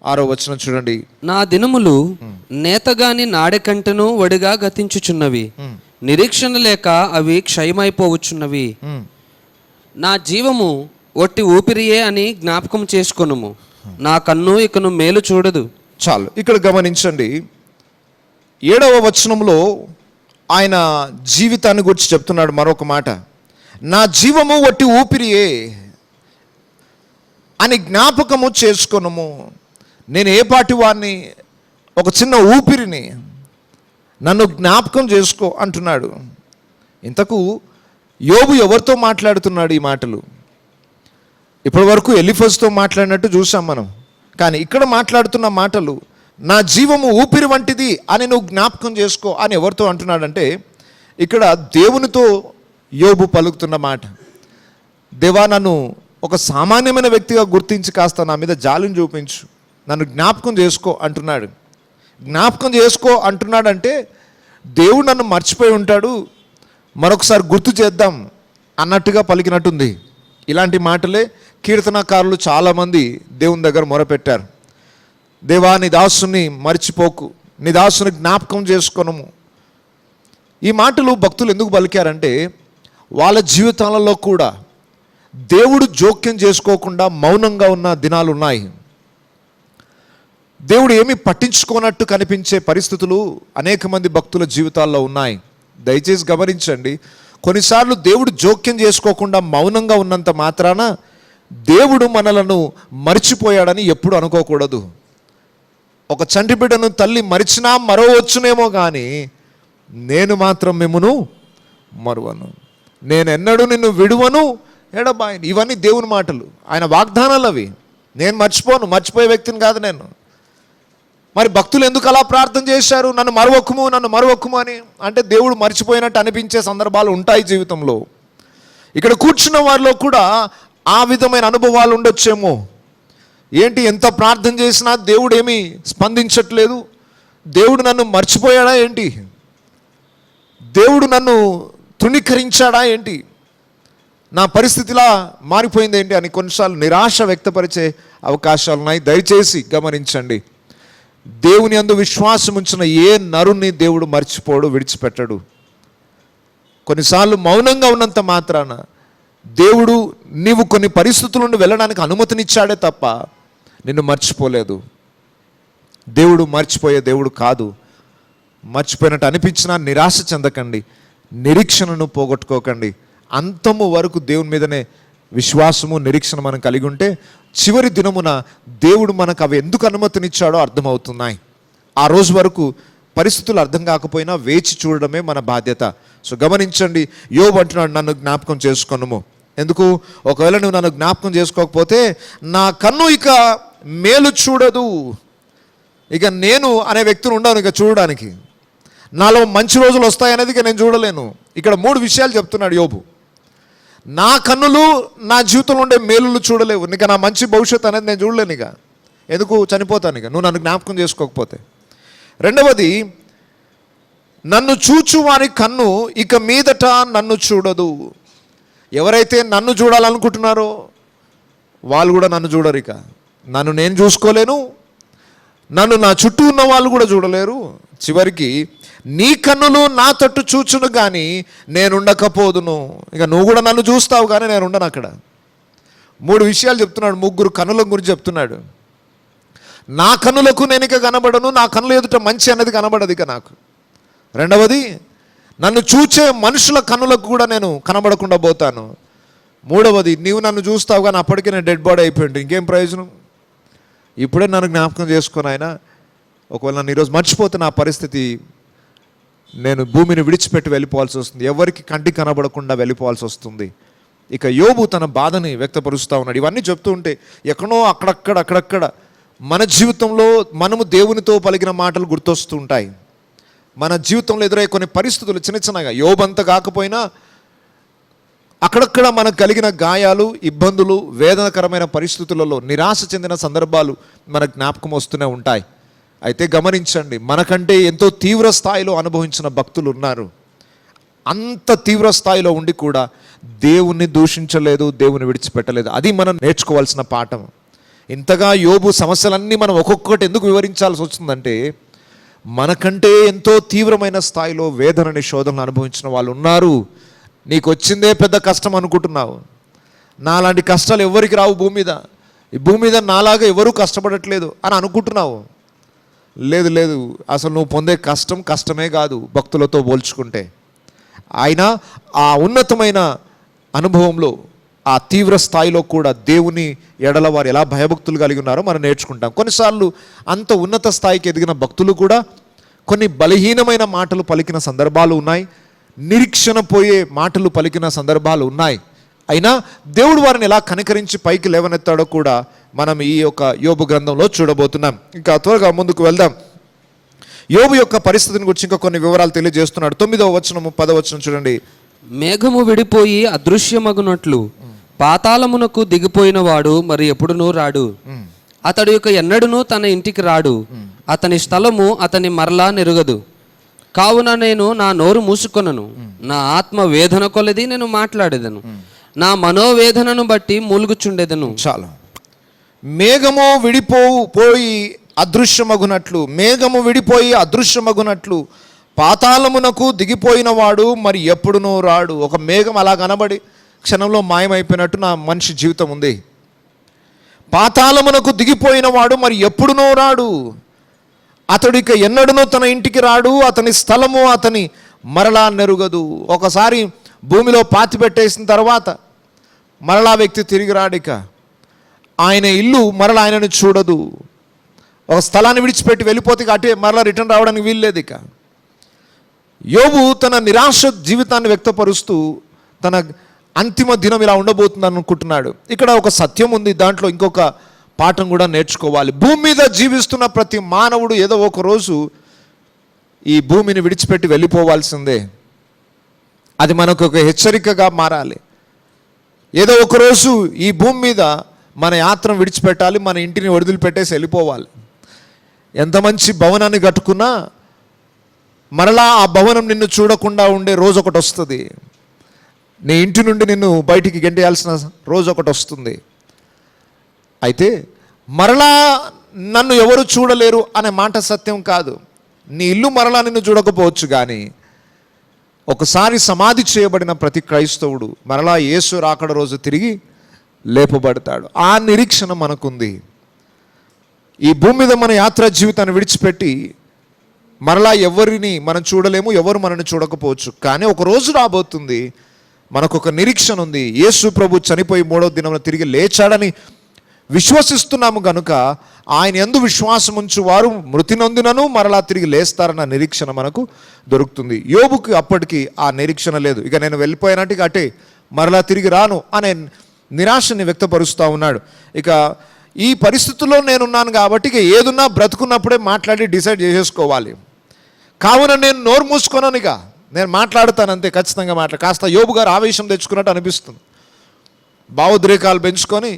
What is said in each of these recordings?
6వ వచనం చూడండి. నా దినములు నేతగాని నాడెకంటను వడిగా గతించుచున్నవి, నిరీక్షణ లేక అవి క్షయమైపోవచ్చున్నవి. నా జీవము ఒట్టి ఊపిరియే అని జ్ఞాపకం చేసుకొనుము, నా కన్ను ఇకను మేలు చూడదు. చాలు, ఇక్కడ గమనించండి. 7వ వచనంలో ఆయన జీవితాన్ని గురించి చెప్తున్నాడు మరొక మాట. నా జీవము ఒట్టి ఊపిరియే అని జ్ఞాపకము చేసుకొనుము. నేను ఏ పాటి వాడిని, ఒక చిన్న ఊపిరిని, నన్ను జ్ఞాపకం చేసుకో అంటున్నాడు. ఇంతకు యోబు ఎవరితో మాట్లాడుతున్నాడు ఈ మాటలు? ఇప్పటి వరకు ఎలిఫజ్తో మాట్లాడినట్టు చూసాం మనం. కానీ ఇక్కడ మాట్లాడుతున్న మాటలు నా జీవము ఊపిరి వంటిది అని నువ్వు జ్ఞాపకం చేసుకో అని ఎవరితో అంటున్నాడంటే, ఇక్కడ దేవునితో యోబు పలుకుతున్న మాట. దేవా, నన్ను ఒక సామాన్యమైన వ్యక్తిగా గుర్తించి కాస్త నా మీద జాలిని చూపించు, నన్ను జ్ఞాపకం చేసుకో అంటున్నాడు. జ్ఞాపకం చేసుకో అంటున్నాడంటే దేవుడు నన్ను మర్చిపోయి ఉంటాడు, మరొకసారి గుర్తు చేద్దాం అన్నట్టుగా పలికినట్టుంది. ఇలాంటి మాటలే కీర్తనకారులు చాలామంది దేవుని దగ్గర మొరపెట్టారు. దేవా, నీ దాసుని మర్చిపోకు, నీ దాసుని జ్ఞాపకం చేసుకొనుము. ఈ మాటలు భక్తులు ఎందుకు పలికారంటే, వాళ్ళ జీవితాలలో కూడా దేవుడు జోక్యం చేసుకోకుండా మౌనంగా ఉన్న దినాలు ఉన్నాయి. దేవుడు ఏమీ పట్టించుకోనట్టు కనిపించే పరిస్థితులు అనేక మంది భక్తుల జీవితాల్లో ఉన్నాయి. దయచేసి గమనించండి, కొన్నిసార్లు దేవుడు జోక్యం చేసుకోకుండా మౌనంగా ఉన్నంత మాత్రాన దేవుడు మనలను మర్చిపోయాడని ఎప్పుడు అనుకోకూడదు. ఒక చంటి బిడ్డను తల్లి మరిచినా మరో వచ్చునేమో కానీ నేను మాత్రం మిమ్మును మరువను, నేను ఎన్నడూ నిన్ను విడువను ఎడబాయను. ఇవన్నీ దేవుని మాటలు, ఆయన వాగ్దానాలు అవి. నేను మర్చిపోను, మర్చిపోయే వ్యక్తిని కాదు నేను. మరి భక్తులు ఎందుకు అలా ప్రార్థన చేశారు, నన్ను మరొక్కుము, నన్ను మరొక్కుము అని? అంటే దేవుడు మర్చిపోయినట్టు అనిపించే సందర్భాలు ఉంటాయి జీవితంలో. ఇక్కడ కూర్చున్న వారిలో కూడా ఆ విధమైన అనుభవాలు ఉండొచ్చేమో. ఏంటి, ఎంత ప్రార్థన చేసినా దేవుడు ఏమీ స్పందించట్లేదు, దేవుడు నన్ను మర్చిపోయాడా ఏంటి, దేవుడు నన్ను తృణీకరించాడా ఏంటి, నా పరిస్థితిలా మారిపోయింది ఏంటి అని కొన్నిసార్లు నిరాశ వ్యక్తపరిచే అవకాశాలు ఉన్నాయి. దయచేసి గమనించండి, దేవుని యందు విశ్వాసం ఉంచిన ఏ నరుని దేవుడు మర్చిపోడు, విడిచిపెట్టడు. కొన్నిసార్లు మౌనంగా ఉన్నంత మాత్రాన దేవుడు నీవు కొన్ని పరిస్థితుల నుండి వెళ్ళడానికి అనుమతినిచ్చాడే తప్ప నిన్ను మర్చిపోలేదు. దేవుడు మర్చిపోయే దేవుడు కాదు. మర్చిపోయినట్టు అనిపించినా నిరాశ చెందకండి, నిరీక్షణను పోగొట్టుకోకండి. అంతము వరకు దేవుని మీదనే విశ్వాసము, నిరీక్షణ మనం కలిగి ఉంటే చివరి దినమున దేవుడు మనకు అవి ఎందుకు అనుమతినిచ్చాడో అర్థమవుతున్నాయి. ఆ రోజు వరకు పరిస్థితులు అర్థం కాకపోయినా వేచి చూడడమే మన బాధ్యత. సో గమనించండి, యోబు అంటున్నాడు, నన్ను జ్ఞాపకం చేసుకొనుము. ఎందుకు? ఒకవేళ నువ్వు నన్ను జ్ఞాపకం చేసుకోకపోతే నా కన్ను ఇక మేలు చూడదు. ఇక నేను అనే వ్యక్తిని ఉండను ఇక చూడడానికి. నాలో మంచి రోజులు వస్తాయనేది ఇక నేను చూడలేను. ఇక్కడ 3 విషయాలు చెప్తున్నాడు యోబు. నా కన్నులు నా జీవితంలో ఉండే మేలులు చూడలేవు, ఇక నా మంచి భవిష్యత్తు అనేది నేను చూడలేను. ఇక ఎందుకు? చనిపోతాను ఇక నువ్వు నన్ను జ్ఞాపకం చేసుకోకపోతే. రెండవది, నన్ను చూచు వారి కన్ను ఇక మీదట నన్ను చూడదు. ఎవరైతే నన్ను చూడాలనుకుంటున్నారో వాళ్ళు కూడా నన్ను చూడరు. ఇక నన్ను నేను చూసుకోలేను, నన్ను నా చుట్టూ ఉన్న వాళ్ళు కూడా చూడలేరు. చివరికి నీ కన్నులు నా తట్టు చూచును కానీ నేనుండకపోదును. ఇక నువ్వు కూడా నన్ను చూస్తావు కానీ నేను ఉండను. అక్కడ 3 విషయాలు చెప్తున్నాడు, 3 కన్నుల గురించి చెప్తున్నాడు. నా కన్నులకు నేను ఇక కనబడను, నా కన్నుల ఎదుట మంచి అనేది కనబడదు ఇక నాకు. రెండవది, నన్ను చూచే మనుషుల కన్నులకు కూడా నేను కనబడకుండా పోతాను. మూడవది, నీవు నన్ను చూస్తావు కానీ అప్పటికే నేను డెడ్ బాడీ అయిపోయింది, ఇంకేం ప్రయోజనం? ఇప్పుడే నన్ను జ్ఞాపకం చేసుకొని ఆయన, ఒకవేళ నన్ను ఈరోజు మర్చిపోతే నా పరిస్థితి, నేను భూమిని విడిచిపెట్టి వెళ్ళిపోవాల్సి వస్తుంది, ఎవరికి కంటికి కనబడకుండా వెళ్ళిపోవాల్సి వస్తుంది. ఇక యోబు తన బాధని వ్యక్తపరుస్తూ ఉన్నాడు. ఇవన్నీ చెప్తూ ఉంటే ఎక్కడో అక్కడక్కడ మన జీవితంలో మనము దేవునితో పలికిన మాటలు గుర్తొస్తూ ఉంటాయి. మన జీవితంలో ఎదురయ్యే కొన్ని పరిస్థితులు చిన్న చిన్నగా, యోబు అంత కాకపోయినా అక్కడక్కడ మనకు కలిగిన గాయాలు, ఇబ్బందులు, వేదనకరమైన పరిస్థితులలో నిరాశ చెందిన సందర్భాలు మన జ్ఞాపకం వస్తూనే ఉంటాయి. అయితే గమనించండి, మనకంటే ఎంతో తీవ్ర స్థాయిలో అనుభవించిన భక్తులు ఉన్నారు. అంత తీవ్ర స్థాయిలో ఉండి కూడా దేవుణ్ణి దూషించలేదు, దేవుని విడిచిపెట్టలేదు. అది మనం నేర్చుకోవాల్సిన పాఠం. ఇంతగా యోబు సమస్యలన్నీ మనం ఒక్కొక్కటి ఎందుకు వివరించాల్సి వస్తుందంటే, మనకంటే ఎంతో తీవ్రమైన స్థాయిలో వేదనని శోధనలు అనుభవించిన వాళ్ళు ఉన్నారు. నీకు వచ్చిందే పెద్ద కష్టం అనుకుంటున్నావు. నాలాంటి కష్టాలు ఎవరికి రావు భూమి మీద, ఈ భూమి మీద నాలాగా ఎవరూ కష్టపడట్లేదు అని అనుకుంటున్నావు. లేదు లేదు, అసలు నువ్వు పొందే కష్టం కష్టమే కాదు భక్తులతో పోల్చుకుంటే. ఆయన ఆ ఉన్నతమైన అనుభవంలో, ఆ తీవ్ర స్థాయిలో కూడా దేవుని ఎడల వారు ఎలా భయభక్తులు కలిగి ఉన్నారో మనం నేర్చుకుంటాం. కొన్నిసార్లు అంత ఉన్నత స్థాయికి ఎదిగిన భక్తులు కూడా కొన్ని బలహీనమైన మాటలు పలికిన సందర్భాలు ఉన్నాయి, నిరీక్షణ పోయే మాటలు పలికిన సందర్భాలు ఉన్నాయి. అయినా దేవుడు వారిని ఎలా కనికరించి పైకి లేవనెత్తాడో కూడా మనం ఈ యొక్క యోబు గ్రంథంలో చూడబోతున్నాం. ఇంకా త్వరగా ముందుకు వెళ్దాం. యోబు యొక్క పరిస్థితిని గురించి ఇంకా కొన్ని వివరాలు తెలియజేస్తున్నాడు. 9వ వచనము 10వ వచనం చూడండి. మేఘము విడిపోయి అదృశ్యమగునట్లు పాతాళమునకు దిగిపోయిన వాడు మరి ఎప్పుడునూ రాడు. అతడు ఇక ఎన్నడూనూ తన ఇంటికి రాడు. అతని స్థలము అతని మరలా నెరుగదు. కావున నేను నా నోరు మూసుకొనను. నా ఆత్మ వేదన కొలది నేను మాట్లాడేదను. నా మనోవేదనను బట్టి మూలుగుచుండేదను. చాలు. మేఘము పోయి అదృశ్యమగునట్లు, మేఘము విడిపోయి అదృశ్యమగునట్లు పాతాళమునకు దిగిపోయిన వాడు మరి ఎప్పుడునూ రాడు. ఒక మేఘం అలా కనబడి క్షణంలో మాయమైపోయినట్టు నా మనిషి జీవితం ఉంది. పాతాళమునకు దిగిపోయిన వాడు మరి ఎప్పుడునూ రాడు. అతడిక ఎన్నడూనూ తన ఇంటికి రాడు. అతని స్థలము అతని మరలా నెరుగదు. ఒకసారి భూమిలో పాతి పెట్టేసిన తర్వాత మరలా వ్యక్తి తిరిగి రాడిక. ఆయన ఇల్లు మరలా ఆయనను చూడదు. ఒక స్థలాన్ని విడిచిపెట్టి వెళ్ళిపోతే అటే మరలా రిటర్న్ రావడానికి వీల్లేదు. ఇక యోబు తన నిరాశ జీవితాన్ని వ్యక్తపరుస్తూ తన అంతిమ దినం ఇలా ఉండబోతుంది అనుకుంటున్నాడు. ఇక్కడ ఒక సత్యం ఉంది, దాంట్లో ఇంకొక పాఠం కూడా నేర్చుకోవాలి. భూమి మీద జీవిస్తున్న ప్రతి మానవుడు ఏదో ఒక రోజు ఈ భూమిని విడిచిపెట్టి వెళ్ళిపోవాల్సిందే. అది మనకు ఒక హెచ్చరికగా మారాలి. ఏదో ఒకరోజు ఈ భూమి మీద మన యాత్రను విడిచిపెట్టాలి, మన ఇంటిని వదిలిపెట్టేసి వెళ్ళిపోవాలి. ఎంత మంచి భవనాన్ని కట్టుకున్నా మరలా ఆ భవనం నిన్ను చూడకుండా ఉండే రోజు ఒకటి వస్తుంది. నీ ఇంటి నుండి నిన్ను బయటికి గెంటేయాల్సిన రోజు ఒకటి వస్తుంది. అయితే మరలా నన్ను ఎవరు చూడలేరు అనే మాట సత్యం కాదు. నీ ఇల్లు మరలా నిన్ను చూడకపోవచ్చు, కానీ ఒకసారి సమాధి చేయబడిన ప్రతి క్రైస్తవుడు మరలా యేసు రాకడ రోజు తిరిగి లేపబడతాడు. ఆ నిరీక్షణ మనకుంది. ఈ భూమి మీద మన యాత్రా జీవితాన్ని విడిచిపెట్టి మరలా ఎవరిని మనం చూడలేము, ఎవరు మనల్ని చూడకపోవచ్చు, కానీ ఒక రోజు రాబోతుంది, మనకు ఒక నిరీక్షణ ఉంది. యేసు ప్రభు చనిపోయి 3వ దినంలో తిరిగి లేచాడని విశ్వసిస్తున్నాము కనుక ఆయన యందు విశ్వాసం ఉంచు వారు మృతి నొందినను మరలా తిరిగి లేస్తారన్న నిరీక్షణ మనకు దొరుకుతుంది. యోబుకి అప్పటికి ఆ నిరీక్షణ లేదు. ఇక నేను వెళ్ళిపోయానంటే అటే మరలా తిరిగి రాను అనే నిరాశని వ్యక్తపరుస్తూ ఉన్నాడు. ఇక ఈ పరిస్థితుల్లో నేనున్నాను కాబట్టి ఇక ఏదున్నా బ్రతుకున్నప్పుడే మాట్లాడి డిసైడ్ చేసేసుకోవాలి. కావున నేను నోరు మూసుకున్నాను, ఇక నేను మాట్లాడతాను అంతే, ఖచ్చితంగా కాస్త యోబు గారు ఆవేశం తెచ్చుకున్నట్టు అనిపిస్తుంది. భావోద్రేకాలు పెంచుకొని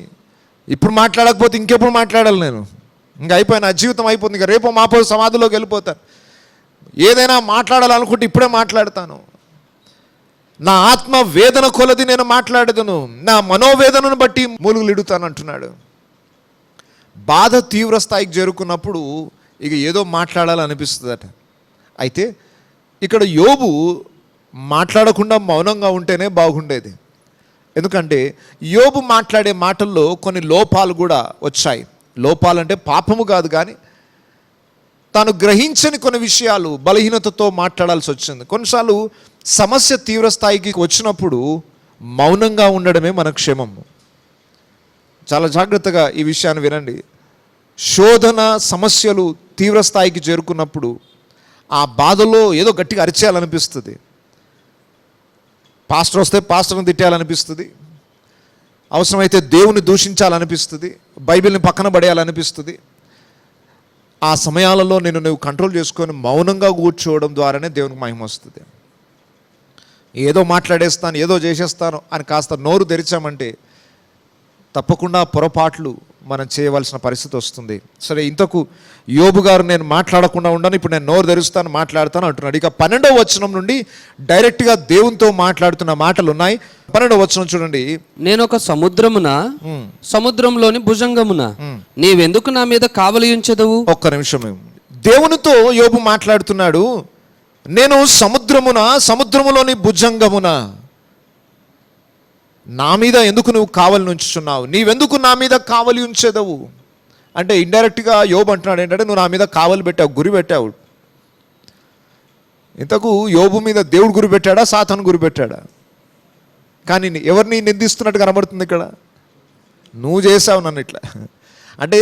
ఇప్పుడు మాట్లాడకపోతే ఇంకెప్పుడు మాట్లాడాలి, నేను ఇంకా అయిపోయి నా జీవితం అయిపోతుంది, ఇంకా రేపో మాపో సమాధిలోకి వెళ్ళిపోతాను. ఏదైనా మాట్లాడాలనుకుంటే ఇప్పుడే మాట్లాడతాను. నా ఆత్మ వేదన కొలది నేను మాట్లాడేదను, నా మనోవేదనను బట్టి మూలుగులు ఇడుతాను అంటున్నాడు. బాధ తీవ్ర స్థాయికి చేరుకున్నప్పుడు ఇక ఏదో మాట్లాడాలనిపిస్తుందట. అయితే ఇక్కడ యోబు మాట్లాడకుండా మౌనంగా ఉంటేనే బాగుండేది. ఎందుకంటే యోబు మాట్లాడే మాటల్లో కొన్ని లోపాలు కూడా వచ్చాయి. లోపాలంటే పాపము కాదు, కానీ తాను గ్రహించని కొన్ని విషయాలు బలహీనతతో మాట్లాడాల్సి వచ్చింది. కొన్నిసార్లు సమస్య తీవ్ర స్థాయికి వచ్చినప్పుడు మౌనంగా ఉండడమే మన క్షేమము. చాలా జాగ్రత్తగా ఈ విషయాన్ని వినండి. శోధన సమస్యలు తీవ్ర స్థాయికి చేరుకున్నప్పుడు ఆ బాధలో ఏదో గట్టిగా అరిచేయాలనిపిస్తుంది. పాస్టర్ వస్తే పాస్టర్ని తిట్టేయాలనిపిస్తుంది, అవసరమైతే దేవుని దూషించాలనిపిస్తుంది, బైబిల్ని పక్కన పడేయాలనిపిస్తుంది. ఆ సమయాలలో నువ్వు కంట్రోల్ చేసుకొని మౌనంగా కూర్చోవడం ద్వారానే దేవునికి మహిమ వస్తుంది. ఏదో మాట్లాడేస్తాను, ఏదో చేసేస్తాను అని కాస్త నోరు తెరిచామంటే తప్పకుండా పొరపాట్లు మనం చేయవలసిన పరిస్థితి వస్తుంది. సరే, ఇంతకు యోబు గారు నేను మాట్లాడకుండా ఉండను, ఇప్పుడు నేను నోరు తెరుస్తాను మాట్లాడతాను అంటున్నాడు. ఇక 12వ వచనం నుండి డైరెక్ట్గా దేవునితో మాట్లాడుతున్న మాటలు ఉన్నాయి. 12వ వచనం చూడండి. నేను ఒక సముద్రమున, సముద్రంలోని భుజంగమున, నీవెందుకు నా మీద కావలి ఉంచెదవు? ఒక్క నిమిషం. దేవునితో యోబు మాట్లాడుతున్నాడు. నేను సముద్రమున, సముద్రములోని భుజంగమున, నా మీద ఎందుకు నువ్వు కావలి ఉంచుచున్నావు? నీవెందుకు నా మీద కావలి ఉంచేదవు అంటే ఇండైరెక్ట్గా యోబు అంటున్నాడు ఏంటంటే, నువ్వు నా మీద కావలి పెట్టావు, గురి పెట్టావు. ఇంతకు యోబు మీద దేవుడు గురి పెట్టాడా, సాతాను గురి పెట్టాడా? కానీ ఎవరిని నిందిస్తున్నట్టు కనబడుతుంది ఇక్కడ. నువ్వు చేసావు నన్ను ఇట్లా అంటే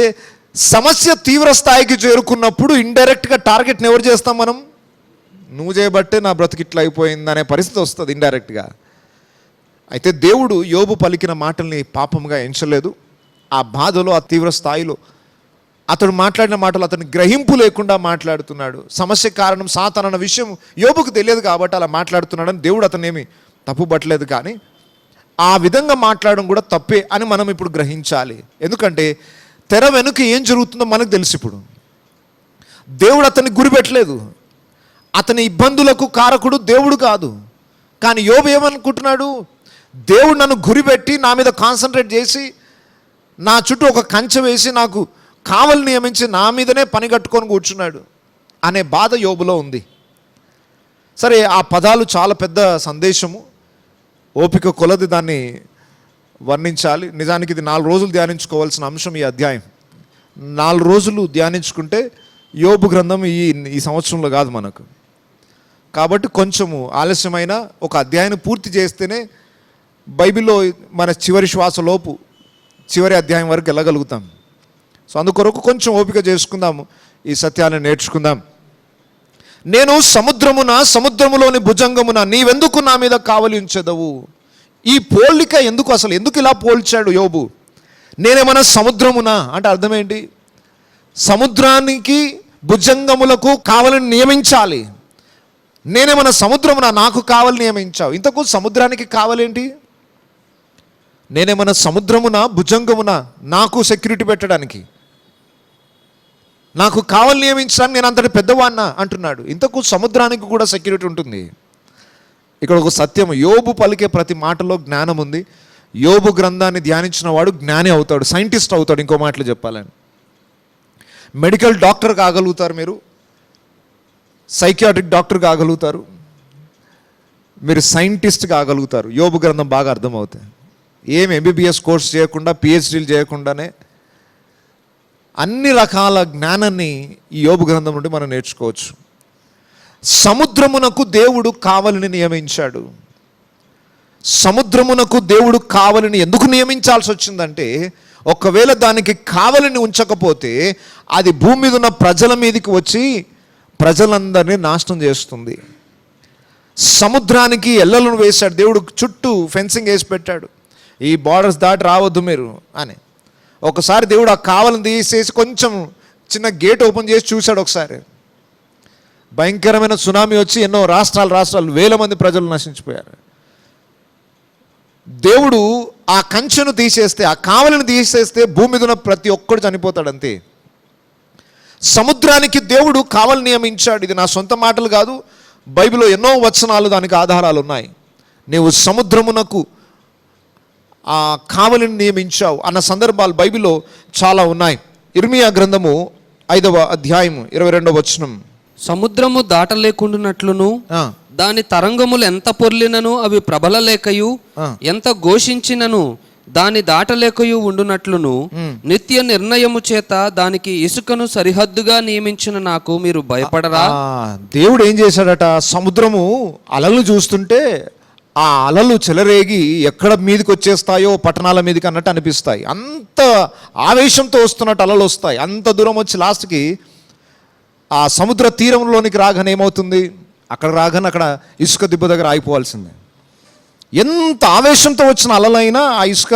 సమస్య తీవ్ర స్థాయికి చేరుకున్నప్పుడు ఇండైరెక్ట్గా టార్గెట్ని ఎవరు చేస్తాం మనం? నువ్వు చేయబట్టే నా బ్రతికి ఇట్లా అయిపోయింది అనే పరిస్థితి వస్తుంది ఇండైరెక్ట్గా. అయితే దేవుడు యోబు పలికిన మాటల్ని పాపంగా ఎంచలేదు. ఆ బాధలో, ఆ తీవ్ర స్థాయిలో అతడు మాట్లాడిన మాటలు అతని గ్రహింపు లేకుండా మాట్లాడుతున్నాడు. సమస్య కారణం సాతాను అన్న విషయం యోబుకు తెలియదు కాబట్టి అలా మాట్లాడుతున్నాడని దేవుడు అతను ఏమి తప్పుపట్టలేదు. కానీ ఆ విధంగా మాట్లాడడం కూడా తప్పే అని మనం ఇప్పుడు గ్రహించాలి. ఎందుకంటే తెర వెనుక ఏం జరుగుతుందో మనకు తెలుసు. ఇప్పుడు దేవుడు అతన్ని గురిపెట్టలేదు. అతని ఇబ్బందులకు కారకుడు దేవుడు కాదు. కానీ యోబు ఏమనుకుంటున్నాడు? దేవుడు నన్ను గురిపెట్టి నా మీద కాన్సన్ట్రేట్ చేసి నా చుట్టూ ఒక కంచె వేసి నాకు కావలి నియమించి నా మీదనే పని కట్టుకొని కూర్చున్నాడు అనే బాధ యోబులో ఉంది. సరే, ఆ పదాలు చాలా పెద్ద సందేశము, ఓపిక కొలది దాన్ని వర్ణించాలి. నిజానికి ఇది 4 రోజులు ధ్యానించుకోవాల్సిన అంశం ఈ అధ్యాయం. 4 రోజులు ధ్యానించుకుంటే యోబు గ్రంథం ఈ సంవత్సరంలో కాదు మనకు. కాబట్టి కొంచెము ఆలస్యమైన ఒక అధ్యాయాన్ని పూర్తి చేస్తేనే బైబిల్లో మన చివరి శ్వాసలోపు చివరి అధ్యాయం వరకు వెళ్ళగలుగుతాం. సో అందుకొరకు కొంచెం ఓపిక చేసుకుందాము, ఈ సత్యాన్ని నేర్చుకుందాం. నేను సముద్రమున, సముద్రములోని భుజంగమున, నీవెందుకు నా మీద కావలి ఉంచెదవు? ఈ పోలిక ఎందుకు, అసలు ఎందుకు ఇలా పోల్చాడు యోబు? నేనేమన్నా సముద్రమున అంటే అర్థం ఏంటి? సముద్రానికి భుజంగములకు కావలిని నియమించాలి. నేనేమన్నా సముద్రమున నాకు కావలి నియమించావు. ఇంతకు సముద్రానికి కావాలేంటి? నేనేమన్నా సముద్రమున, భుజంగమున నాకు సెక్యూరిటీ పెట్టడానికి, నాకు కావలి నియమించడానికి నేను అంతటి పెద్దవాడినా అంటున్నాడు. ఇంతకు సముద్రానికి కూడా సెక్యూరిటీ ఉంటుంది. ఇక్కడ ఒక సత్యం, యోబు పలికే ప్రతి మాటలో జ్ఞానం ఉంది. యోబు గ్రంథాన్ని ధ్యానించిన వాడు జ్ఞాని అవుతాడు, సైంటిస్ట్ అవుతాడు. ఇంకో మాటలు చెప్పాలని, మెడికల్ డాక్టర్ కాగలుగుతారు, మీరు సైకియాట్రిక్ డాక్టర్ కాగలుగుతారు, మీరు సైంటిస్ట్ కాగలుగుతారు. యోబు గ్రంథం బాగా అర్థమవుతాయి. ఏం ఎంబీబీఎస్ కోర్స్ చేయకుండా, పిహెచ్డీలు చేయకుండానే అన్ని రకాల జ్ఞానాన్ని ఈ యోబు గ్రంథం నుండి మనం నేర్చుకోవచ్చు. సముద్రమునకు దేవుడు కావలిని నియమించాడు. సముద్రమునకు దేవుడు కావలిని ఎందుకు నియమించాల్సి వచ్చిందంటే, ఒకవేళ దానికి కావలిని ఉంచకపోతే అది భూమి మీద ఉన్న ప్రజల మీదకి వచ్చి ప్రజలందరినీ నాశనం చేస్తుంది. సముద్రానికి ఎల్లలను వేశాడు దేవుడు, చుట్టూ ఫెన్సింగ్ వేసి పెట్టాడు. ఈ బార్డర్స్ దాటి రావద్దు మీరు అని. ఒకసారి దేవుడు ఆ కావలిని తీసేసి కొంచెం చిన్న గేట్ ఓపెన్ చేసి చూశాడు. ఒకసారి భయంకరమైన సునామీ వచ్చి ఎన్నో రాష్ట్రాలు వేల మంది ప్రజలు నశించిపోయారు. దేవుడు ఆ కంచెను తీసేస్తే, ఆ కావలిని తీసేస్తే భూమి మీద ఉన్న ప్రతి ఒక్కడు చనిపోతాడు అంతే. సముద్రానికి దేవుడు కావలి నియమించాడు. ఇది నా సొంత మాటలు కాదు, బైబిల్లో ఎన్నో వచనాలు దానికి ఆధారాలు ఉన్నాయి. నీవు సముద్రమునకు ఆ కావలిని నియమించావు అన్న సందర్భాలు బైబిల్లో చాలా ఉన్నాయి. ఇర్మియా గ్రంథము 5వ అధ్యాయం 22వ వచనం, సముద్రము దాటలేకుండునట్లును దాని తరంగములు ఎంత పొర్లినను అవి ప్రబలలేకయు ఎంత ఘోషించినను దాని దాటలేకయు ఉండునట్లును నిత్య నిర్ణయము చేత దానికి ఇసుకను సరిహద్దుగా నియమించిన నాకు మీరు భయపడరా? దేవుడు ఏం చేశాడట, సముద్రము అలలు చూస్తుంటే ఆ అలలు చెలరేగి ఎక్కడ మీదకి వచ్చేస్తాయో పట్టణాల మీదకి అన్నట్టు అనిపిస్తాయి. అంత ఆవేశంతో వస్తున్నట్టు అలలు వస్తాయి. అంత దూరం వచ్చి లాస్ట్కి ఆ సముద్ర తీరంలోనికి రాగానే ఏమవుతుంది, అక్కడ రాగానే అక్కడ ఇసుక దిబ్బ దగ్గర ఆగిపోవాల్సిందే. ఎంత ఆవేశంతో వచ్చిన అలలైనా ఆ ఇసుక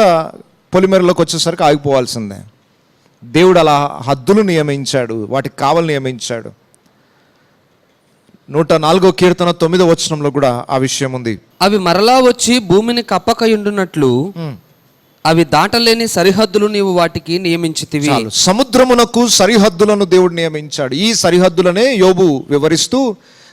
పొలిమేరలోకి వచ్చేసరికి ఆగిపోవాల్సిందే. దేవుడు అలా హద్దులు నియమించాడు, వాటికి కావలి నియమించాడు. 104వ కీర్తన 9వ వచనంలో కూడా ఆ విషయం ఉంది. అవి మరలా వచ్చి భూమిని కప్పకయుండునట్లు అవి దాటలేని సరిహద్దులు నీవు వాటికి నియమించితివి. చాలు. సముద్రమునకు సరిహద్దులను దేవుడు నియమించాడు. ఈ సరిహద్దులనే యోబు వివరిస్తూ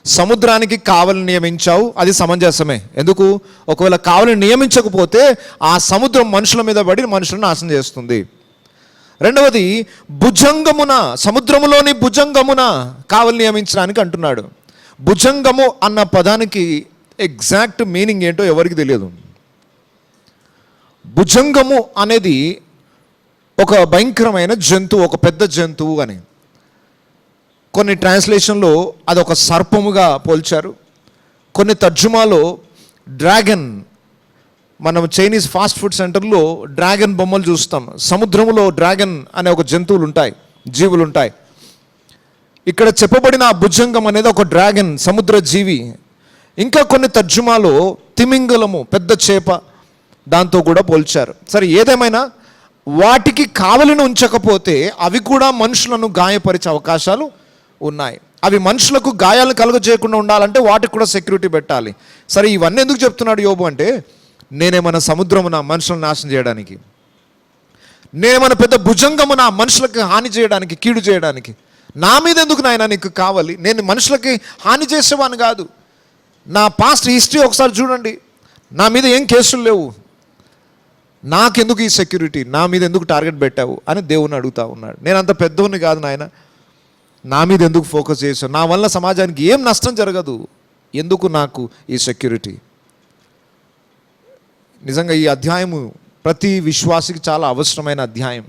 సముద్రానికి కావలిని నియమించావు, అది సమంజసమే. ఎందుకు? ఒకవేళ కావలిని నియమించకపోతే ఆ సముద్రం మనుషుల మీద పడి మనుషులను నాశనం చేస్తుంది. రెండవది, భుజంగమున, సముద్రములోని భుజంగమున కావలి నియమించడానికి అంటున్నాడు. భుజంగము అన్న పదానికి ఎగ్జాక్ట్ మీనింగ్ ఏంటో ఎవరికి తెలియదు. భుజంగము అనేది ఒక భయంకరమైన జంతువు, ఒక పెద్ద జంతువు అని. కొన్ని ట్రాన్స్లేషన్లో అదొక సర్పముగా పోల్చారు. కొన్ని తర్జుమాలో డ్రాగన్, మనం చైనీస్ ఫాస్ట్ ఫుడ్ సెంటర్లో డ్రాగన్ బొమ్మలు చూస్తాం. సముద్రంలో డ్రాగన్ అనే ఒక జంతువులు ఉంటాయి, జీవులు ఉంటాయి. ఇక్కడ చెప్పబడిన ఆ భుజంగం అనేది ఒక డ్రాగన్, సముద్ర జీవి. ఇంకా కొన్ని తర్జుమాలో తిమింగలము, పెద్ద చేప, దాంతో కూడా పోల్చారు. సరే, ఏదేమైనా వాటికి కావలిని ఉంచకపోతే అవి కూడా మనుషులను గాయపరిచే అవకాశాలు ఉన్నాయి. అవి మనుషులకు గాయాలు కలుగజేయకుండా ఉండాలంటే వాటికి కూడా సెక్యూరిటీ పెట్టాలి. సరే, ఇవన్నీ ఎందుకు చెప్తున్నాడు యోబు అంటే, నేనేమన్నా సముద్రమున మనుషులను నాశనం చేయడానికి, నేనేమన్నా పెద్ద భుజంగమున మనుషులకు హాని చేయడానికి, కీడు చేయడానికి, నా మీద ఎందుకు నాయన నీకు కావాలి? నేను మనుషులకి హాని చేసేవాని కాదు. నా పాస్ట్ హిస్టరీ ఒకసారి చూడండి, నా మీద ఏం కేసులు లేవు, నాకెందుకు ఈ సెక్యూరిటీ, నా మీద ఎందుకు టార్గెట్ పెట్టావు అని దేవుని అడుగుతా ఉన్నాడు. నేను అంత పెద్దోని కాదు నాయన, నా మీద ఎందుకు ఫోకస్ చేశావు? నా వల్ల సమాజానికి ఏం నష్టం జరగదు, ఎందుకు నాకు ఈ సెక్యూరిటీ? నిజంగా ఈ అధ్యాయము ప్రతి విశ్వాసికి చాలా అవసరమైన అధ్యాయం.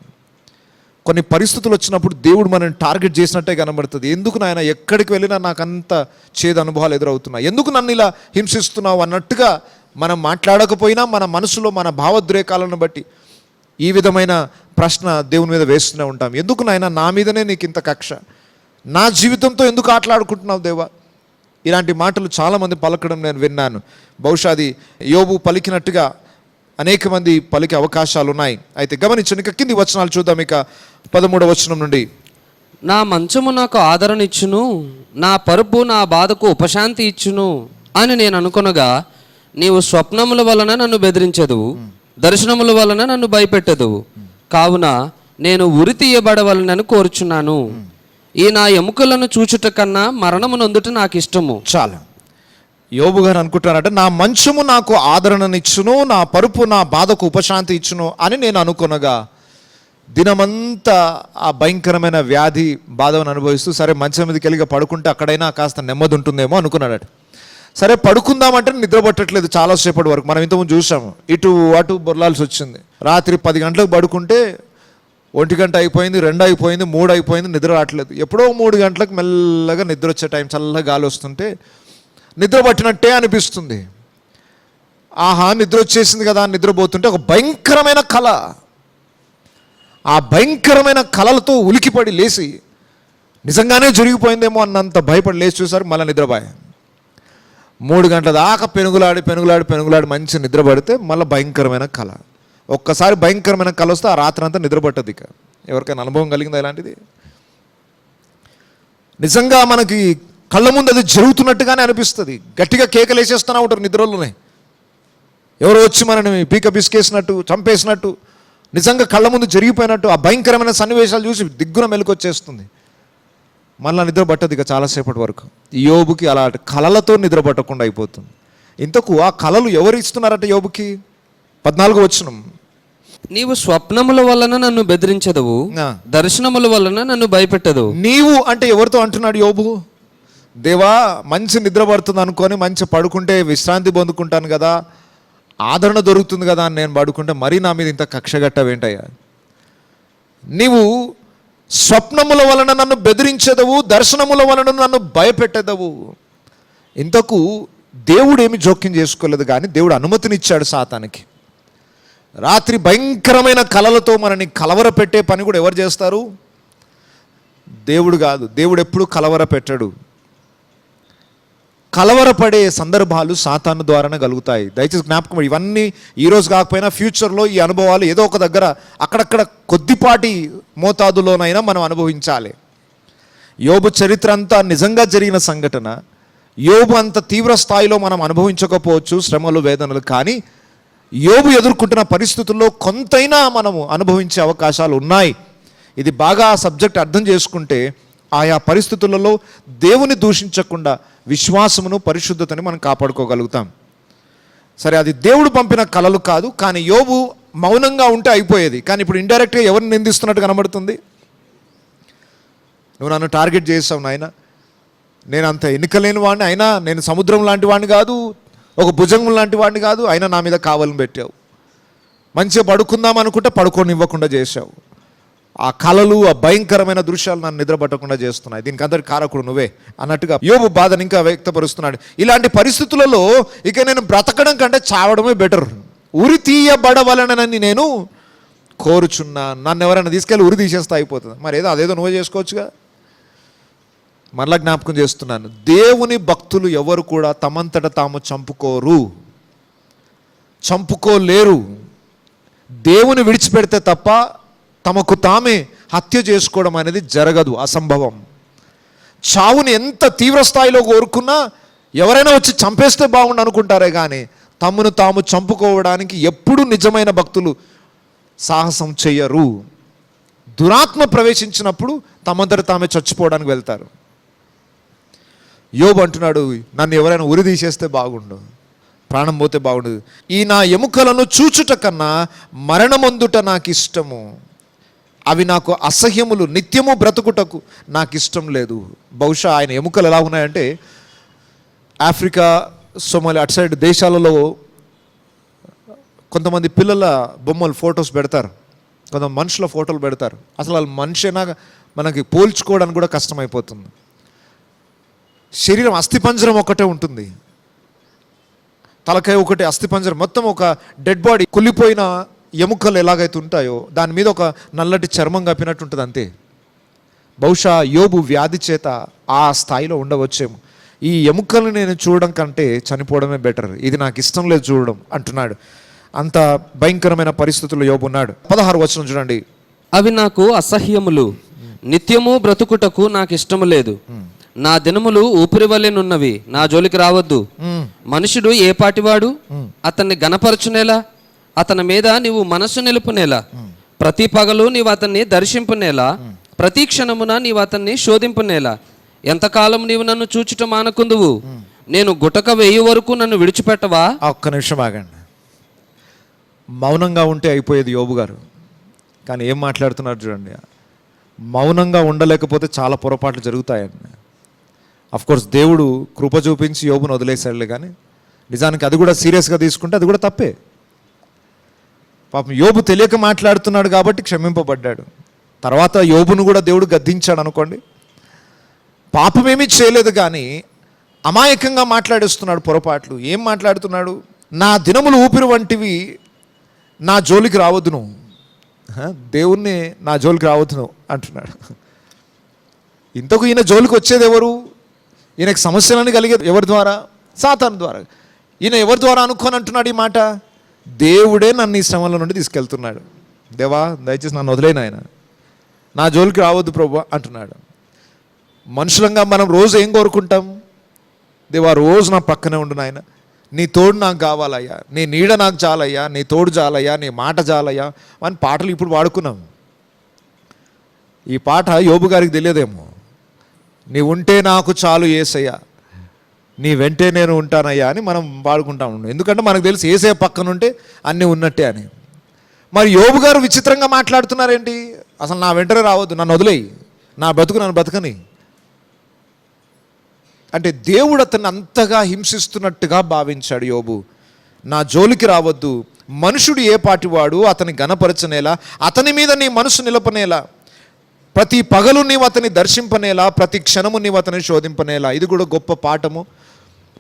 కొన్ని పరిస్థితులు వచ్చినప్పుడు దేవుడు మనల్ని టార్గెట్ చేసినట్టే కనబడుతుంది. ఎందుకు నాయన ఎక్కడికి వెళ్ళినా నాకు అంత చేదు అనుభవాలు ఎదురవుతున్నాయి, ఎందుకు నన్ను ఇలా హింసిస్తున్నావు అన్నట్టుగా మనం మాట్లాడకపోయినా మన మనసులో మన భావోద్రేకాలను బట్టి ఈ విధమైన ప్రశ్న దేవుని మీద వేస్తూనే ఉంటాం. ఎందుకు నాయన నా మీదనే నీకు ఇంత కక్ష, నా జీవితంతో ఎందుకు ఆటలాడుకుంటున్నావు దేవా? ఇలాంటి మాటలు చాలామంది పలకడం నేను విన్నాను. బహుశా అది యోబు పలికినట్టుగా అనేక మంది పలికే అవకాశాలు ఉన్నాయి. అయితే గమనించండి, ఇక కింది వచనాలు చూద్దాం. ఇక 13వ వచనం నుండి, నా మంచము నాకు ఆదరణ ఇచ్చును, నా పరుపు నా బాధకు ఉపశాంతి ఇచ్చును అని నేను అనుకొనగా, నీవు స్వప్నముల వలన నన్ను బెదిరించెదవు, దర్శనముల వలన నన్ను భయపెట్టెదవు. కావున నేను ఉరి తీయబడవలనని కోరుచున్నాను. ఈ నా ఎముకలను చూచుట కన్నా మరణము నొందుట నాకు ఇష్టము. చాలా. యోబు గారు అనుకుంటారంటే, నా మంచము నాకు ఆదరణనిచ్చును, నా పరుపు నా బాధకు ఉపశాంతి ఇచ్చును అని నేను అనుకొనగా, దినమంతా ఆ భయంకరమైన వ్యాధి బాధను అనుభవిస్తూ, సరే మంచం మీదకి వెళ్ళి పడుకుంటే అక్కడైనా కాస్త నెమ్మది ఉంటుందేమో అనుకున్నాడట. సరే పడుకుందామంటే నిద్ర పట్టట్లేదు చాలాసేపటి వరకు. మనం ఇంతకుముందు చూసాము, ఇటు అటు బొర్లాల్సి వచ్చింది. రాత్రి 10 గంటలకు పడుకుంటే 1 గంట అయిపోయింది, 2 అయిపోయింది, 3 అయిపోయింది, నిద్ర రావట్లేదు. ఎప్పుడో 3 గంటలకు మెల్లగా నిద్ర వచ్చే టైం, చల్లగా గాలి వస్తుంటే నిద్ర పట్టినట్టే అనిపిస్తుంది. ఆహా నిద్ర వచ్చేసింది కదా అని నిద్రపోతుంటే ఒక భయంకరమైన కళ. ఆ భయంకరమైన కళలతో ఉలికిపడి లేచి నిజంగానే జరిగిపోయిందేమో అన్నంత భయపడి లేచి చూసారు, మళ్ళీ నిద్రపోయా. 3 గంటల దాకా పెనుగులాడి మంచి నిద్ర పడితే మళ్ళీ భయంకరమైన కళ. ఒక్కసారి భయంకరమైన కళ వస్తే ఆ రాత్రి అంతా నిద్ర పట్టదు. ఇక ఎవరికైనా అనుభవం కలిగిందా ఇలాంటిది? నిజంగా మనకి కళ్ళ ముందు అది జరుగుతున్నట్టుగానే అనిపిస్తుంది. గట్టిగా కేకలేసేస్తూనే ఉంటారు నిద్రలోనే, ఎవరో వచ్చి మనని పీక బిస్కేసినట్టు, చంపేసినట్టు, నిజంగా కళ్ళ ముందు జరిగిపోయినట్టు ఆ భయంకరమైన సన్నివేశాలు చూసి దిగ్గున మెలకొచ్చేస్తుంది. మళ్ళీ నిద్ర పట్టదు ఇక చాలాసేపటి వరకు. యోబుకి అలాంటి కళలతో నిద్ర పట్టకుండా అయిపోతుంది. ఇంతకు ఆ కళలు ఎవరు ఇస్తున్నారట యోబుకి? 14వ వచనం, నీవు స్వప్నముల వలన నన్ను బెదిరించదవు, దర్శనముల వలన నన్ను భయపెట్టదవు. నీవు అంటే ఎవరితో అంటున్నాడు యోబు? దేవా, మంచి నిద్ర పడుతుంది అనుకొని మంచి పడుకుంటే విశ్రాంతి పొందుకుంటాను కదా, ఆదరణ దొరుకుతుంది కదా అని నేను పడుకుంటే మరీ నా మీద ఇంత కక్షగట్టవేంటయ్యా? నీవు స్వప్నముల వలన నన్ను బెదిరించెదవు, దర్శనముల వలన నన్ను భయపెట్టెదవు. ఇంతకు దేవుడు ఏమి జోక్యం చేసుకోలేదు, కానీ దేవుడు అనుమతినిచ్చాడు సాతానికి. రాత్రి భయంకరమైన కలలతో మనని కలవరపెట్టే పని కూడా ఎవరు చేస్తారు? దేవుడు కాదు. దేవుడు ఎప్పుడు కలవర పెట్టడు. కలవరపడే సందర్భాలు సాతాను ద్వారానే కలుగుతాయి. దయచేసి జ్ఞాపకం, ఇవన్నీ ఈరోజు కాకపోయినా ఫ్యూచర్లో ఈ అనుభవాలు ఏదో ఒక దగ్గర అక్కడక్కడ కొద్దిపాటి మోతాదులోనైనా మనం అనుభవించాలి. యోబు చరిత్ర అంతా నిజంగా జరిగిన సంఘటన. యోబు అంత తీవ్ర స్థాయిలో మనం అనుభవించకపోవచ్చు శ్రమలు, వేదనలు, కానీ యోబు ఎదుర్కొంటున్న పరిస్థితుల్లో కొంతైనా మనము అనుభవించే అవకాశాలు ఉన్నాయి. ఇది బాగా సబ్జెక్ట్ అర్థం చేసుకుంటే ఆయా పరిస్థితులలో దేవుని దూషించకుండా విశ్వాసమును పరిశుద్ధతని మనం కాపాడుకోగలుగుతాం. సరే, అది దేవుడు పంపిన కలలు కాదు, కానీ యోబు మౌనంగా ఉంటే అయిపోయేది. కానీ ఇప్పుడు ఇండైరెక్ట్గా ఎవరిని నిందిస్తున్నట్టు కనబడుతుంది. నువ్వు నన్ను టార్గెట్ చేసావు నాయన, నేను అంత ఎన్నికలేని వాడిని, అయినా నేను సముద్రం లాంటి వాడిని కాదు, ఒక భుజంగం లాంటి వాడిని కాదు, అయినా నా మీద కావాలని పెట్టావు. మంచిగా పడుకుందాం అనుకుంటే పడుకోనివ్వకుండా చేశావు. ఆ కలలు, ఆ భయంకరమైన దృశ్యాలు నన్ను నిద్రపట్టకుండా చేస్తున్నాయి. దీనికి అందరి కారకుడు నువ్వే అన్నట్టుగా యోబు బాధను ఇంకా వ్యక్తపరుస్తున్నాడు. ఇలాంటి పరిస్థితులలో ఇక నేను బ్రతకడం కంటే చావడమే బెటర్, ఉరి తీయబడవలనని నేను కోరుచున్నా. నన్ను ఎవరైనా తీసుకెళ్ళి ఉరి తీసేస్తే అయిపోతుంది. మరి అదేదో నువ్వే చేసుకోవచ్చుగా. మరలా జ్ఞాపకం చేస్తున్నాను, దేవుని భక్తులు ఎవరు కూడా తమంతట తాము చంపుకోలేరు. దేవుని విడిచిపెడితే తప్ప తమకు తామే హత్య చేసుకోవడం అనేది జరగదు, అసంభవం. చావుని ఎంత తీవ్ర స్థాయిలో కోరుకున్నా ఎవరైనా వచ్చి చంపేస్తే బాగుండు అనుకుంటారే కానీ తమను తాము చంపుకోవడానికి ఎప్పుడు నిజమైన భక్తులు సాహసం చెయ్యరు. దురాత్మ ప్రవేశించినప్పుడు తమంతట తామే చచ్చిపోవడానికి వెళ్తారు. యోబు అంటున్నాడు, నన్ను ఎవరైనా ఉరి తీసేస్తే బాగుండు, ప్రాణం పోతే బాగుండదు. ఈ నా ఎముకలను చూచుట కన్నా మరణమొందుట నాకు ఇష్టము. అవి నాకు అసహ్యములు, నిత్యము బ్రతుకుటకు నాకు ఇష్టం లేదు. బహుశా ఆయన ఎముకలు ఎలా ఉన్నాయంటే ఆఫ్రికా, సోమాలి అటు సైడ్ దేశాలలో కొంతమంది పిల్లల బొమ్మలు ఫొటోస్ పెడతారు, కొంతమంది మనుషుల ఫోటోలు పెడతారు. అసలు వాళ్ళు మనిషినా మనకి పోల్చుకోవడానికి కూడా కష్టమైపోతుంది. శరీరం అస్థిపంజరం ఒకటే ఉంటుంది, తలకాయ ఒకటి, అస్థిపంజరం మొత్తం ఒక డెడ్ బాడీ, కుళ్ళిపోయిన ఎముకలు ఎలాగైతే ఉంటాయో దాని మీద ఒక నల్లటి చర్మం కప్పినట్టు ఉంటుంది అంతే. బహుశా యోబు వ్యాధి చేత ఆ స్థాయిలో ఉండవచ్చేమో. ఈ ఎముకలను నేను చూడడం కంటే చనిపోవడమే బెటర్, ఇది నాకు ఇష్టం లేదు చూడడం అంటున్నాడు. అంత భయంకరమైన పరిస్థితుల్లో యోబు ఉన్నాడు. 16వ వచనం చూడండి. అవి నాకు అసహ్యములు, నిత్యము బ్రతుకుటకు నాకు ఇష్టము లేదు. నా దినములు ఊపిరి వలెనున్నవి, నా జోలికి రావద్దు. మనుషుడు ఏ పాటివాడు, అతన్ని గణపరచునేలా, అతని మీద నీవు మనస్సు నిలుపునేలా. ప్రతి పగలు నీవు అతన్ని దర్శింపునేలా, ప్రతి క్షణమున నీవు అతన్ని శోధింపునేలా. ఎంతకాలం నీవు నన్ను చూచుట మానకుందువు, నేను గుటక వేయి వరకు నన్ను విడిచిపెట్టవా? ఒక్క నిమిషం ఆగండి. మౌనంగా ఉంటే అయిపోయేది యోబు గారు, కానీ ఏం మాట్లాడుతున్నారు చూడండి. మౌనంగా ఉండలేకపోతే చాలా పొరపాట్లు జరుగుతాయండి. అఫ్కోర్స్ దేవుడు కృప చూపించి యోబును వదిలేశాడులే, కానీ నిజానికి అది కూడా సీరియస్గా తీసుకుంటే అది కూడా తప్పే. పాపం యోబు తెలియక మాట్లాడుతున్నాడు కాబట్టి క్షమింపబడ్డాడు. తర్వాత యోబును కూడా దేవుడు గద్దించాడు అనుకోండి. పాపమేమీ చేయలేదు కానీ అమాయకంగా మాట్లాడేస్తున్నాడు పొరపాట్లు. ఏం మాట్లాడుతున్నాడు? నా దినములు ఊపిరి వంటివి, నా జోలికి రావద్దు నువ్వు, దేవుణ్ణి నా జోలికి రావద్దు నువ్వు అంటున్నాడు. ఇంతకు ఈయన జోలికి వచ్చేది ఎవరు? ఈయనకు సమస్యలని కలిగేది ఎవరి ద్వారా? సాతాను ద్వారా. ఈయన ఎవరి ద్వారా అనుకోని అంటున్నాడు ఈ మాట? దేవుడే నన్ను ఈ శ్రమల నుండి తీసుకెళ్తున్నాడు. దేవా దయచేసి నన్ను వదిలేను, ఆయన నా జోలికి రావద్దు ప్రభు అంటున్నాడు. మనుషులంగా మనం రోజు ఏం కోరుకుంటాం? దేవా రోజు నా పక్కనే ఉండు నాయన, నీ తోడు నాకు కావాలయ్యా, నీ నీడ నాకు చాలయ్యా, నీ తోడు చాలయ్యా, నీ మాట చాలయ్యా అని పాటలు ఇప్పుడు వాడుకున్నాం. ఈ పాట యోబు గారికి తెలియదేమో. నీ ఉంటే నాకు చాలు యేసయ్యా, నీ వెంటే నేను ఉంటానయ్యా అని మనం పాడుకుంటాం. ఎందుకంటే మనకు తెలుసు యేసయ్య పక్కన ఉంటే అన్నీ ఉన్నట్టే అని. మరి యోబు గారు విచిత్రంగా మాట్లాడుతున్నారేంటి? అసలు నా వెంటనే రావద్దు, నన్ను వదిలేయి, నా బతుకు నన్ను బతకని అంటే దేవుడు అతన్ని అంతగా హింసిస్తున్నట్టుగా భావించాడు యోబు. నా జోలికి రావద్దు, మనుషుడు ఏ పాటివాడు, అతని గణపరచనేలా, అతని మీద నీ మనసు నిలపనేలా, ప్రతి పగలు నీవు అతని దర్శింపనేలా, ప్రతి క్షణము నీవు అతని శోధింపనేలా. ఇది కూడా గొప్ప పాఠము.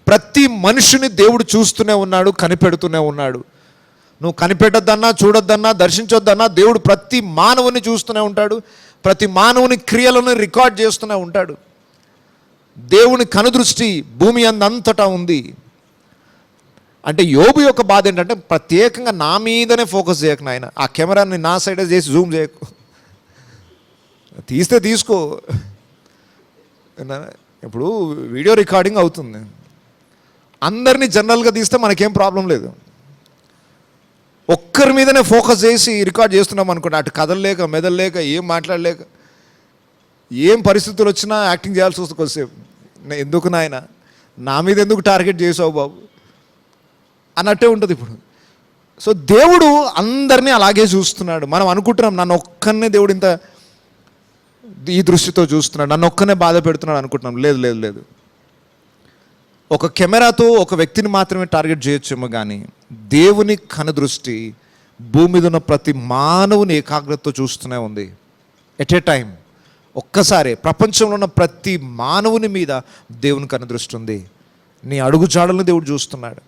ప్రతి మనుషుని దేవుడు చూస్తూనే ఉన్నాడు, కనిపెడుతూనే ఉన్నాడు. నువ్వు కనిపెట్టొద్దన్నా, చూడొద్దన్నా, దర్శించొద్దన్నా దేవుడు ప్రతి మానవుని చూస్తూనే ఉంటాడు. ప్రతి మానవుని క్రియలను రికార్డ్ చేస్తూనే ఉంటాడు. దేవుని కనుదృష్టి భూమి అంతటా ఉంది. అంటే యోబు యొక్క బాధ ఏంటంటే ప్రత్యేకంగా నా మీదనే ఫోకస్ చేయకు నాయన, ఆ కెమెరాని నా సైడే చేసి జూమ్ చేయకు, తీస్తే తీసుకో. ఇప్పుడు వీడియో రికార్డింగ్ అవుతుంది, అందరినీ జనరల్గా తీస్తే మనకేం ప్రాబ్లం లేదు. ఒక్కరి మీదనే ఫోకస్ చేసి రికార్డ్ చేస్తున్నాం అనుకోండి, అటు కదలలేక మెదలలేక ఏం మాట్లాడలేక ఏం పరిస్థితులు వచ్చినా యాక్టింగ్ చేయాల్సి వస్తుంది కొద్దిసేపు. ఎందుకు నాయన నా మీద ఎందుకు టార్గెట్ చేసావు బాబు అన్నట్టే ఉంటుంది ఇప్పుడు. సో దేవుడు అందరినీ అలాగే చూస్తున్నాడు. మనం అనుకుంటున్నాం నన్ను ఒక్కనే దేవుడు ఇంత ఈ దృష్టితో చూస్తున్నాడు, నన్ను ఒక్కనే బాధ పెడుతున్నాడు అనుకుంటున్నాం. లేదు లేదు లేదు. ఒక కెమెరాతో ఒక వ్యక్తిని మాత్రమే టార్గెట్ చేయొచ్చేమో కానీ దేవుని కనుదృష్టి భూమి మీద ఉన్న ప్రతి మానవుని ఏకాగ్రతతో చూస్తూనే ఉంది. ఎట్ ఏ టైం ఒక్కసారి ప్రపంచంలో ఉన్న ప్రతి మానవుని మీద దేవుని కనుదృష్టి ఉంది. నీ అడుగుజాడలను దేవుడు చూస్తున్నాడు.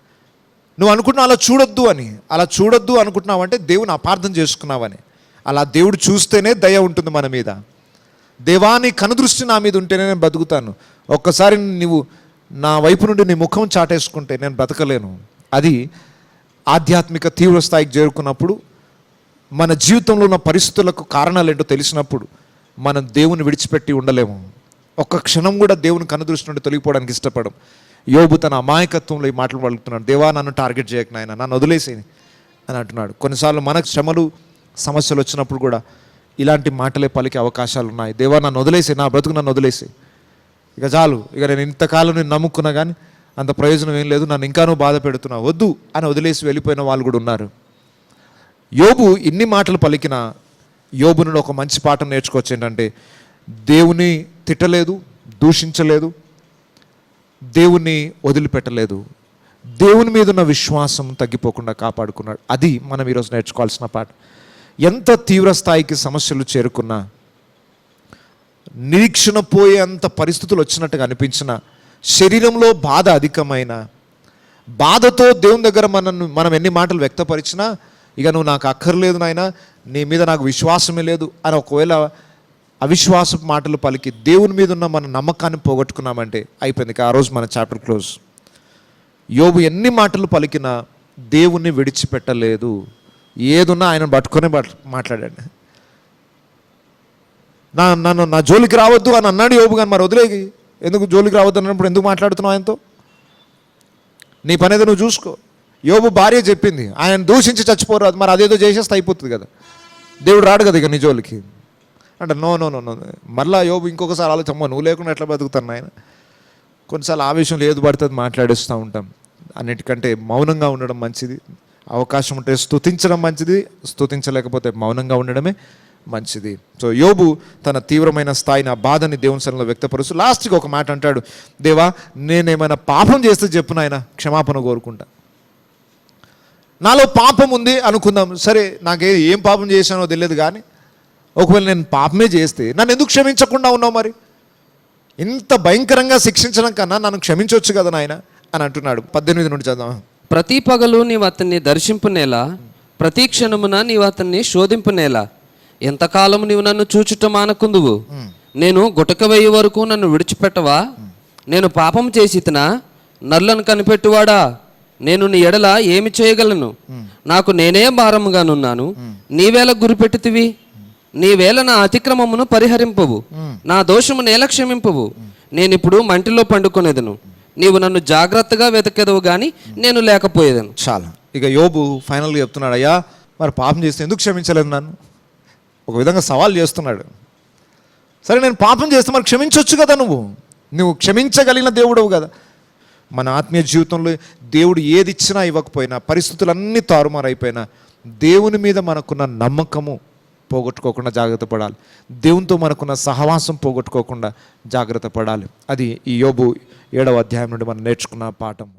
నువ్వు అనుకుంటున్నావు అలా చూడొద్దు అని, అలా చూడొద్దు అనుకుంటున్నావు అంటే దేవుని అపార్థం చేసుకున్నావని. అలా దేవుడు చూస్తేనే దయ ఉంటుంది మన మీద. దేవాని కనుదృష్టి నా మీద ఉంటేనే నేను బతుకుతాను. ఒక్కసారి నువ్వు నా వైపు నుండి నీ ముఖం చాటేసుకుంటే నేను బ్రతకలేను. అది ఆధ్యాత్మిక తీవ్ర స్థాయికి చేరుకున్నప్పుడు, మన జీవితంలో ఉన్న పరిస్థితులకు కారణాలు ఏంటో తెలిసినప్పుడు మనం దేవుని విడిచిపెట్టి ఉండలేము. ఒక్క క్షణం కూడా దేవుని కనుదృష్టి నుండి తొలగిపోవడానికి ఇష్టపడం. యోబు తన అమాయకత్వంలో ఈ మాటలు పలుకుతున్నాడు. దేవా నన్ను టార్గెట్ చేయకు నాయన, నన్ను వదిలేసేయి అని అంటున్నాడు. కొన్నిసార్లు మనకు శ్రమలు సమస్యలు వచ్చినప్పుడు కూడా ఇలాంటి మాటలే పలికే అవకాశాలు ఉన్నాయి. దేవా నన్ను వదిలేసి, నా బ్రతుకు నన్ను వదిలేసి, ఇక చాలు, ఇక నేను ఇంతకాలం నేను నమ్ముకున్నా కానీ అంత ప్రయోజనం ఏం లేదు, నన్ను ఇంకా నువ్వు బాధ పెడుతున్నావు, వద్దు అని వదిలేసి వెళ్ళిపోయిన వాళ్ళు కూడా ఉన్నారు. యోబు ఇన్ని మాటలు పలికిన యోబు నుండి ఒక మంచి పాఠం నేర్చుకోవచ్చు. ఏంటంటే దేవుని తిట్టలేదు, దూషించలేదు, దేవుణ్ణి వదిలిపెట్టలేదు, దేవుని మీద ఉన్న విశ్వాసం తగ్గిపోకుండా కాపాడుకున్నాడు. అది మనం ఈరోజు నేర్చుకోవాల్సిన పాఠం. ఎంత తీవ్ర స్థాయికి సమస్యలు చేరుకున్నా, నిరీక్షణ పోయేంత పరిస్థితులు వచ్చినట్టుగా అనిపించిన, శరీరంలో బాధ అధికమైన, బాధతో దేవుని దగ్గర మనం ఎన్ని మాటలు వ్యక్తపరిచినా, ఇక నువ్వు నాకు అక్కర్లేదు నాయన, నీ మీద నాకు విశ్వాసమే లేదు అని ఒకవేళ అవిశ్వాసపు మాటలు పలికి దేవుని మీద ఉన్న మన నమ్మకాన్ని పోగొట్టుకున్నామంటే అయిపోయింది. ఆ రోజు మన చాప్టర్ క్లోజ్. యోబు ఎన్ని మాటలు పలికినా దేవుణ్ణి విడిచిపెట్టలేదు. ఏదున్నా ఆయన పట్టుకునే మాట్లాడాడు. నన్ను నా జోలికి రావద్దు అని అన్నాడు యోబు, కానీ మరి వదిలేకి ఎందుకు జోలికి రావద్దు అన్నప్పుడు ఎందుకు మాట్లాడుతున్నావు ఆయనతో? నీ పని ఏదో నువ్వు చూసుకో. యోబు భార్య చెప్పింది, ఆయన దూషించి చచ్చిపోరాదు, మరి అదేదో చేసేస్తే అయిపోతుంది కదా, దేవుడు రాడు కదా ఇక నీ జోలికి అంటే. No no no no. మళ్ళీ యోబు ఇంకొకసారి ఆలోచన, నువ్వు లేకుండా ఎట్లా బతుకుతాను ఆయన. కొన్నిసార్లు ఆ విషయంలో ఏది పడుతుంది మాట్లాడేస్తూ ఉంటాం. అన్నిటికంటే మౌనంగా ఉండడం మంచిది. అవకాశం ఉంటే స్తుతించడం మంచిది, స్తుతించలేకపోతే మౌనంగా ఉండడమే మంచిది. సో యోబు తన తీవ్రమైన స్థాయిని, ఆ బాధని దేవుని సన్నిధిలో వ్యక్తపరుస్తూ లాస్ట్కి ఒక మాట అంటాడు, దేవా నేనేమైనా పాపం చేస్తే చెప్పు నాయన, క్షమాపణ కోరుకుంటా. నాలో పాపం ఉంది అనుకుందాం, సరే ఏం పాపం చేశానో తెలియదు కానీ ఒకవేళ నేను పాపమే చేస్తే నన్ను ఎందుకు క్షమించకుండా ఉన్నావు? మరి ఇంత భయంకరంగా శిక్షించడం కన్నా నన్ను క్షమించవచ్చు కదా నాయన అని అంటున్నాడు. 18 నుండి చదువు. ప్రతి పగలు నీవు అతన్ని దర్శింపునేలా, ప్రతి క్షణమున నీవు అతన్ని శోధింపునేలా, ఎంతకాలము నీవు నన్ను చూచుట మానకుందువు? నేను గుటక వేయి వరకు నన్ను విడిచిపెట్టవా? నేను పాపం చేసితినా? నల్లను కనిపెట్టువాడా, నేను నీ ఎడల ఏమి చేయగలను? నాకు నేనే భారముగానున్నాను, నీవేళ గురిపెట్టితివి? నీవేళ నా అతిక్రమమును పరిహరింపవు, నా దోషము నేల క్షమింపవు. నేనిప్పుడు మంటిలో పండుకొనేదను, నీవు నన్ను జాగ్రత్తగా వెతకెదవు గాని నేను లేకపోయేదను. చాలా. ఇక యోబు ఫైనల్గా చెప్తున్నాడు, అయ్యా మరి పాపం చేస్తే ఎందుకు క్షమించలేదు నన్ను? ఒక విధంగా సవాల్ చేస్తున్నాడు. సరే నేను పాపం చేస్తే మరి క్షమించవచ్చు కదా, నువ్వు క్షమించగలిగిన దేవుడవు కదా. మన ఆత్మీయ జీవితంలో దేవుడు ఏది ఇచ్చినా ఇవ్వకపోయినా, పరిస్థితులన్నీ తారుమారైపోయినా, దేవుని మీద మనకున్న నమ్మకము పోగొట్టుకోకుండా జాగ్రత్త పడాలి. దేవునితో మనకున్న సహవాసం పోగొట్టుకోకుండా జాగ్రత్త పడాలి. అది ఈ యోబు 7వ అధ్యాయం నుండి మనం నేర్చుకున్న పాఠం.